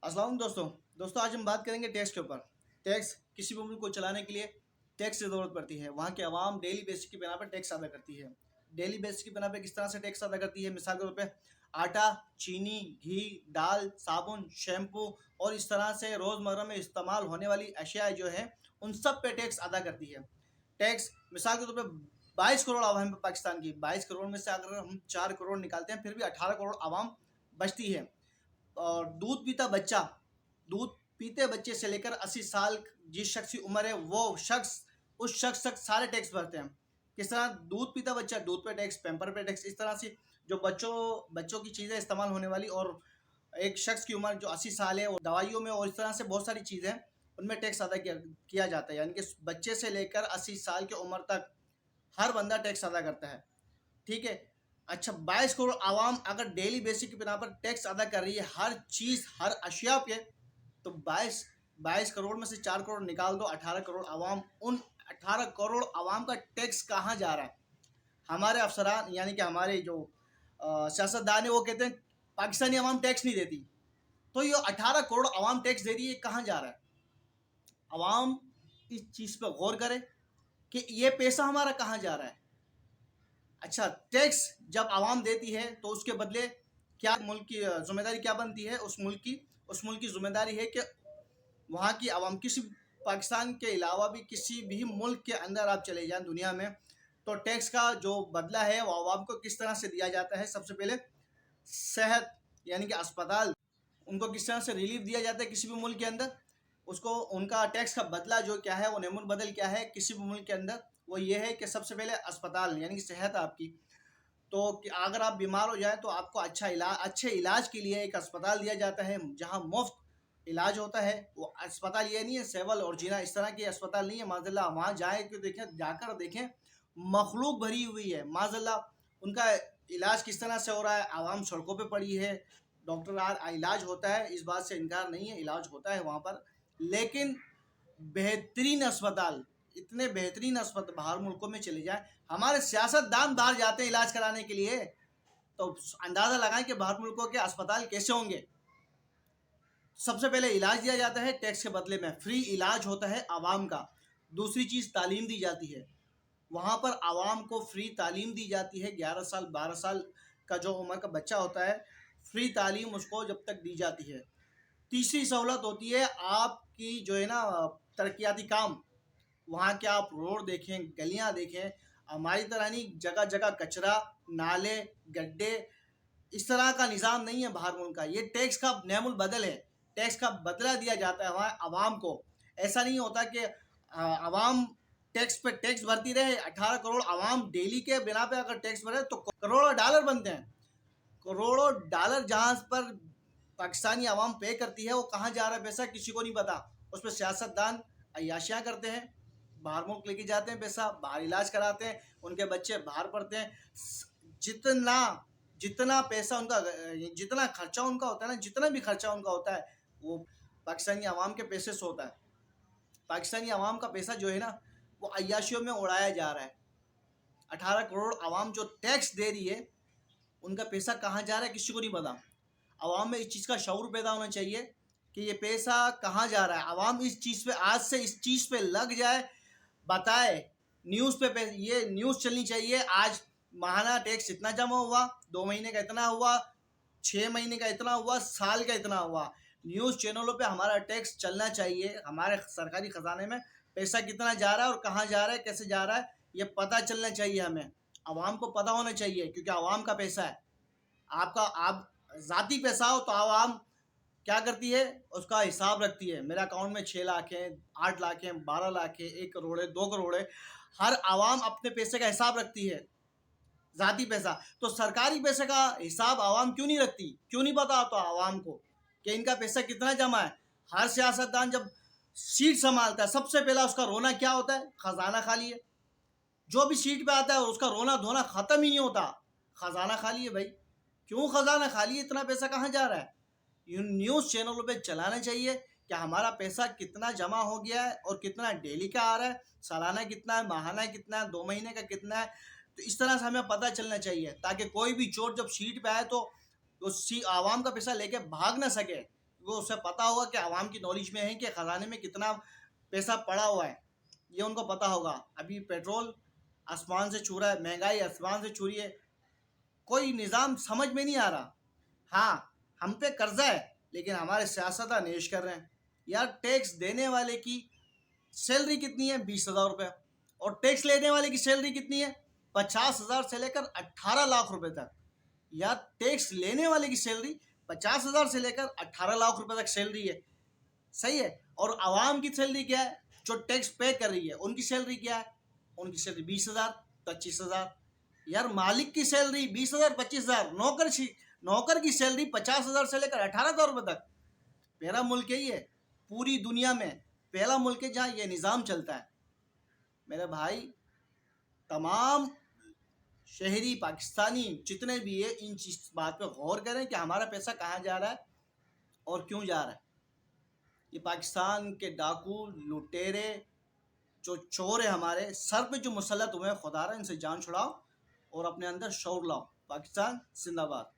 अस्सलाम दोस्तों आज हम बात करेंगे टैक्स के ऊपर। टैक्स किसी भी मुल्क को चलाने के लिए टैक्स की ज़रूरत पड़ती है। वहाँ की आवाम डेली बेसिस की बिना पर टैक्स अदा करती है। डेली बेसिस की बिना पर किस तरह से टैक्स अदा करती है? मिसाल के तौर पे आटा, चीनी, घी, दाल, साबुन, शैम्पू और इस तरह से रोज़मर्रा में इस्तेमाल होने वाली अशिया जो है उन सब पे टैक्स अदा करती है। टैक्स मिसाल के तौर पे 22 करोड़ आवाम है पाकिस्तान की। 22 करोड़ में से अगर हम 4 करोड़ निकालते हैं फिर भी 18 करोड़ आवाम बचती है। और दूध पीते बच्चे से लेकर 80 साल जिस शख्स की उम्र है वो शख्स उस शख्स तक सारे टैक्स भरते हैं। किस तरह? दूध पीता बच्चा, दूध पे टैक्स, पैम्पर पे टैक्स, इस तरह से जो बच्चों की चीज़ें इस्तेमाल होने वाली और एक शख्स की उम्र जो 80 साल है और दवाइयों में और इस तरह से बहुत सारी चीज़ें हैं उनमें टैक्स अदा किया जाता है। यानी कि बच्चे से लेकर 80 साल की उम्र तक हर बंदा टैक्स अदा करता है। ठीक है। अच्छा, 22 करोड़ आवाम अगर डेली बेसिस की बिना पर टैक्स अदा कर रही है हर चीज़ हर अशिया पे, तो 22 करोड़ में से 4 करोड़ निकाल दो, 18 करोड़ आवाम। उन 18 करोड़ आवाम का टैक्स कहाँ जा रहा है? हमारे अफसरान यानी कि हमारे जो सियासतदान है वो कहते हैं पाकिस्तानी आवाम टैक्स नहीं देती। तो ये 18 करोड़ आवाम टैक्स दे रही है, कहाँ जा रहा है? आवाम इस चीज़ पर गौर करे कि ये पैसा हमारा कहाँ जा रहा है। अच्छा, टैक्स जब आवाम देती है तो उसके बदले क्या मुल्क की जिम्मेदारी क्या बनती है? उस मुल्क की जिम्मेदारी है कि वहाँ की आवाम किसी पाकिस्तान के अलावा भी किसी भी मुल्क के अंदर आप चले जाएं दुनिया में, तो टैक्स का जो बदला है वो आवाम को किस तरह से दिया जाता है। सबसे पहले सेहत यानी कि अस्पताल, उनको किस तरह से रिलीफ दिया जाता है किसी भी मुल्क के अंदर, उसको उनका टैक्स का बदला जो क्या है वो नेमुल बदल क्या है किसी भी मुल्क के अंदर, वो ये है कि सबसे पहले अस्पताल यानी कि सेहत आपकी। तो अगर आप बीमार हो जाए तो आपको अच्छे इलाज के लिए एक अस्पताल दिया जाता है जहां मुफ्त इलाज होता है। वो अस्पताल ये नहीं है सेवल और जीना इस तरह के अस्पताल नहीं है माज़ल्ला। वहाँ जाए तो देखें, जाकर देखें, मखलूक भरी हुई है माज़ल्ला। उनका इलाज किस तरह से हो रहा है? आवाम सड़कों पे पड़ी है, डॉक्टर इलाज होता है, इस बात से इनकार नहीं है, इलाज होता है वहाँ पर। लेकिन बेहतरीन अस्पताल, इतने बेहतरीन अस्पताल बाहर मुल्कों में चले जाए, हमारे सियासतदान बाहर जाते हैं इलाज कराने के लिए, तो अंदाज़ा लगाएं कि बाहर मुल्कों के अस्पताल कैसे होंगे। सबसे पहले इलाज दिया जाता है टैक्स के बदले में, फ्री इलाज होता है आवाम का। दूसरी चीज़ तालीम दी जाती है, वहाँ पर आवाम को फ्री तालीम दी जाती है। 11 साल 12 साल का जो उम्र का बच्चा होता है, फ्री तालीम उसको जब तक दी जाती है। तीसरी सहूलत होती है आपकी जो है ना तरक्याती काम। वहाँ के आप रोड देखें, गलियाँ देखें, हमारी तरह नहीं जगह जगह कचरा, नाले, गड्ढे, इस तरह का निज़ाम नहीं है बाहर मुल्क का। ये टैक्स का नेमुल बदल है, टैक्स का बदला दिया जाता है वहाँ आवाम को। ऐसा नहीं होता कि आवाम टैक्स पे टैक्स भरती रहे। 18 करोड़ आवाम डेली के बिना पे अगर टैक्स भरे तो करोड़ों डॉलर बनते हैं। करोड़ों डॉलर जहाँ पर पाकिस्तानी आवाम पे करती है वो कहाँ जा रहा है पैसा किसी को नहीं पता। उस पर सियासतदान अय्याशियाँ करते हैं, बाहर मुल्क लेके जाते हैं पैसा, बाहर इलाज कराते हैं, उनके बच्चे बाहर पढ़ते हैं। जितना जितना पैसा उनका जितना खर्चा उनका होता है ना, जितना भी खर्चा उनका होता है वो पाकिस्तानी आवाम के पैसे से होता है। पाकिस्तानी आवाम का पैसा जो है ना वो अय्याशियों में उड़ाया जा रहा है। 18 करोड़ आवाम जो टैक्स दे रही है उनका पैसा कहाँ जा रहा है किसी को नहीं पता। आवाम में इस चीज़ का शऊर पैदा होना चाहिए कि ये पैसा कहाँ जा रहा है। आवाम इस चीज़ पे आज से इस चीज़ पे लग जाए, बताए, न्यूज़ पे ये न्यूज़ चलनी चाहिए आज माहाना टैक्स इतना जमा हुआ, 2 महीने का इतना हुआ, 6 महीने का इतना हुआ, साल का इतना हुआ। न्यूज़ चैनलों पे हमारा टैक्स चलना चाहिए, हमारे सरकारी ख़जाने में पैसा कितना जा रहा है और कहाँ जा रहा है, कैसे जा रहा है, ये पता चलना चाहिए हमें। आवाम को पता होना चाहिए क्योंकि आवाम का पैसा है। आप ज़ाती पैसा हो तो आवाम क्या करती है? उसका हिसाब रखती है। मेरे अकाउंट में 6 लाख है, 8 लाख है, 12 लाख है, 1 करोड़ है, 2 करोड़ है। हर आवाम अपने पैसे का हिसाब रखती है, ज़ाती पैसा। तो सरकारी पैसे का हिसाब आवाम क्यों नहीं रखती? क्यों नहीं पता तो आवाम को कि इनका पैसा कितना जमा है? हर सियासतदान जब सीट संभालता है सबसे पहला उसका रोना क्या होता है? खजाना खाली है। जो भी सीट पे आता है उसका रोना धोना ख़त्म ही नहीं होता, खजाना खाली है। भाई क्यों खजाना खाली है? इतना पैसा कहाँ जा रहा है? न्यूज़ चैनलों पे चलाना चाहिए कि हमारा पैसा कितना जमा हो गया है और कितना डेली का आ रहा है, सालाना कितना है, माहाना कितना है, 2 महीने का कितना है। तो इस तरह से हमें पता चलना चाहिए ताकि कोई भी चोर जब सीट पे आए तो आवाम का पैसा लेके भाग ना सके। क्योंकि उसे पता होगा कि आवाम की नॉलेज में है कि ख़जाने में कितना पैसा पड़ा हुआ है, ये उनको पता होगा। अभी पेट्रोल आसमान से छू रहा है, महंगाई आसमान से छू रही है, कोई निज़ाम समझ में नहीं आ रहा। हाँ, हम पे कर्जा है, लेकिन हमारे सियासतदान ऐश कर रहे हैं। यार, टैक्स देने वाले की सैलरी कितनी है? 20,000 रुपये, और टैक्स लेने वाले की सैलरी कितनी है? 50,000 से लेकर 18 लाख रुपए तक। या टैक्स लेने वाले की सैलरी 50,000 से लेकर 18 लाख रुपए तक सैलरी है, सही है। और आवाम की सैलरी क्या है? जो टैक्स पे कर रही है उनकी सैलरी क्या है? उनकी सैलरी 20,000, 25,000। यार, मालिक की सैलरी 20,000, 25,000, नौकर की सैलरी 50,000 से लेकर 18,000 रुपए तक। मेरा मुल्क यही है, पूरी दुनिया में पहला मुल्क है जहाँ ये निज़ाम चलता है। मेरे भाई, तमाम शहरी पाकिस्तानी जितने भी है, इन चीज बात पे गौर करें कि हमारा पैसा कहाँ जा रहा है और क्यों जा रहा है। ये पाकिस्तान के डाकू, लुटेरे, जो चोर है, हमारे सर पे जो मुसल्लत हुए हैं, खुदा रहा इनसे जान छुड़ाओ और अपने अंदर शौर लाओ। पाकिस्तान जिंदाबाद।